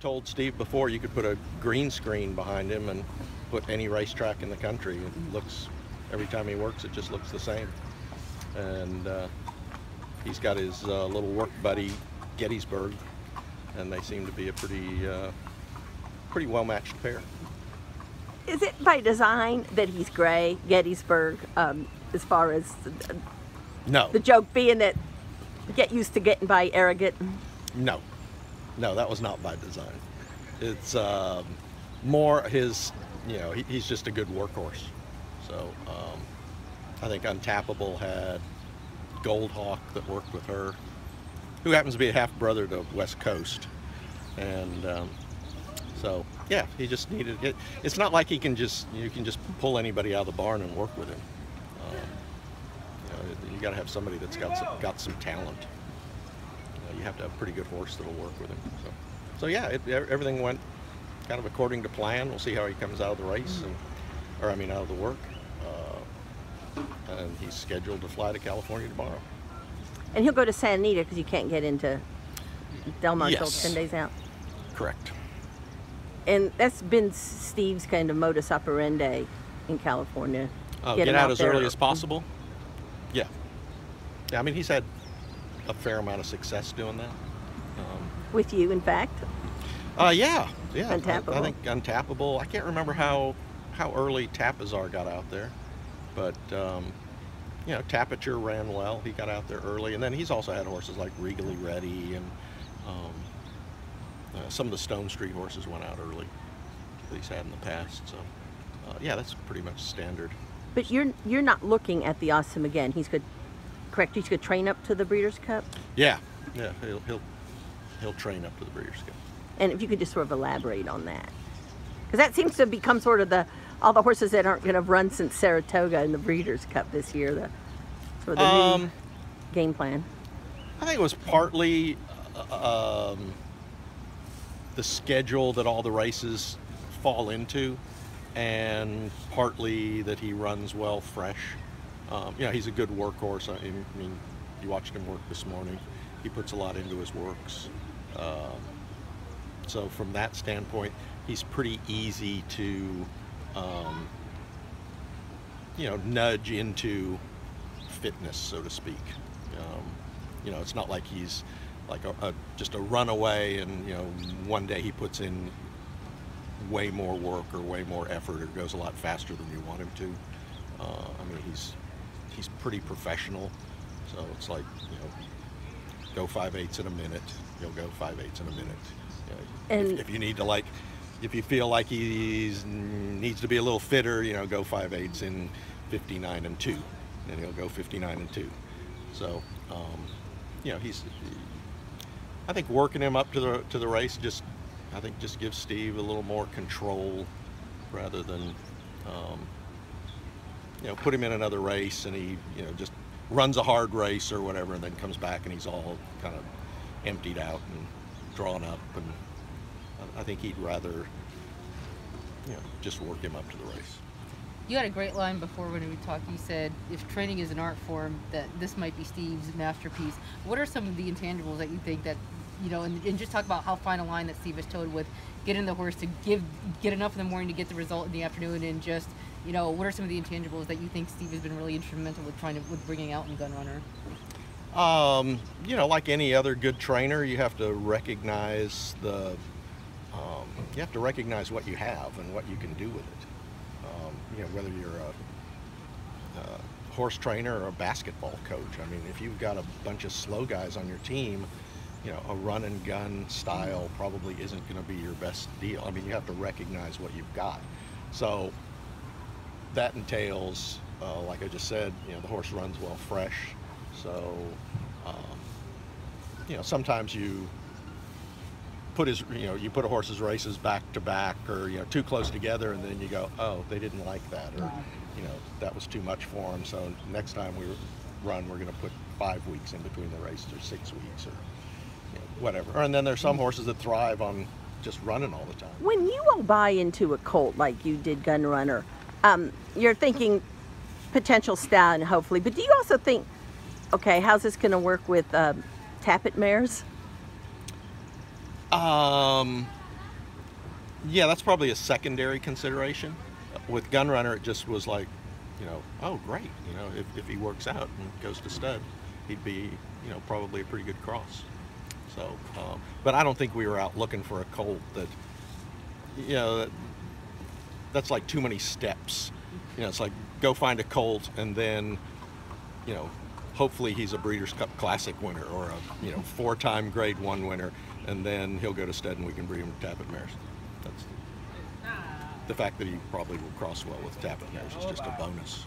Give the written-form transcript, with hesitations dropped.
told Steve before, you could put a green screen behind him and put any racetrack in the country. It looks, every time he works, it just looks the same. And he's got his little work buddy, Gettysburg, and they seem to be a pretty well-matched pair. Is it by design that he's gray, Gettysburg, as far as No. the joke being that get used to getting by arrogant? No, that was not by design. It's more his, he's just a good workhorse. So I think Untappable had Goldhawk that worked with her, who happens to be a half brother to West Coast. And so yeah, he just needed it. It's not like you can just pull anybody out of the barn and work with him. You got to have somebody that's got some talent. You have to have a pretty good horse that'll work with him. So yeah, everything went kind of according to plan. We'll see how he comes out of the race, out of the work. And he's scheduled to fly to California tomorrow. And he'll go to Santa Anita because you can't get into Del Mar until Yes. 10 days out. Correct. And that's been Steve's kind of modus operandi in California. Get him out as there early as possible. Yeah. I mean, he's had a fair amount of success doing that. With you, in fact. Yeah. Untappable. I think Untappable. I can't remember how early Tapazar got out there, but Tapiture ran well. He got out there early, and then he's also had horses like Regally Ready, and some of the Stone Street horses went out early that he's had in the past. So yeah, that's pretty much standard. But you're not looking at the Awesome again. He's good. Correct. He's good train up to the Breeders' Cup. Yeah. He'll train up to the Breeders' Cup. And if you could just sort of elaborate on that, because that seems to become sort of all the horses that aren't going to run since Saratoga in the Breeders' Cup this year. The new game plan. I think it was partly the schedule that all the races fall into, and partly that he runs well fresh. He's a good workhorse. I mean, you watched him work this morning. He puts a lot into his works. So from that standpoint, he's pretty easy to, nudge into fitness, so to speak. It's not like he's like just a runaway, and one day he puts in way more work or way more effort, or goes a lot faster than you want him to. He's pretty professional, so it's like, go 5/8 in a minute, he'll go 5/8 in a minute. And if you need to, if you feel like he needs to be a little fitter, go 5/8 in 59 and 2, and he'll go 59 and 2. So, I think working him up to the race just gives Steve a little more control, rather than put him in another race and he just runs a hard race or whatever, and then comes back and he's all kind of emptied out and drawn up. And I think he'd rather just work him up to the race. You had a great line before when we talked. You said, if training is an art form, that this might be Steve's masterpiece. What are some of the intangibles that you think that, and just talk about how fine a line that Steve has towed with getting the horse to get enough in the morning to get the result in the afternoon, and just, what are some of the intangibles that you think Steve has been really instrumental with bringing out in Gun Runner? Like any other good trainer, you have to recognize what you have and what you can do with it. Whether you're a horse trainer or a basketball coach. I mean, if you've got a bunch of slow guys on your team, a run and gun style probably isn't going to be your best deal. I mean, you have to recognize what you've got. So that entails, like I just said, the horse runs well fresh. So, sometimes you put a horse's races back to back, or too close together, and then you go, oh, they didn't like that, or that was too much for them. So next time we run, we're going to put 5 weeks in between the races, or 6 weeks, or whatever. And then there's some horses that thrive on just running all the time. When you all buy into a colt like you did Gun Runner, you're thinking potential stallion, hopefully, but do you also think, okay, how's this going to work with Tappet mares? Yeah, that's probably a secondary consideration. With Gunrunner, it just was like, you know, oh great, you know, if he works out and goes to stud, he'd be, you know, probably a pretty good cross. So, but I don't think we were out looking for a colt that, you know, that's like too many steps. You know, it's like go find a colt and then, you know, hopefully he's a Breeders' Cup Classic winner or a, you know, 4-time Grade 1 winner, and then he'll go to stud and we can breed him with Tappet mares. That's the fact that he probably will cross well with Tappet mares is just a bonus.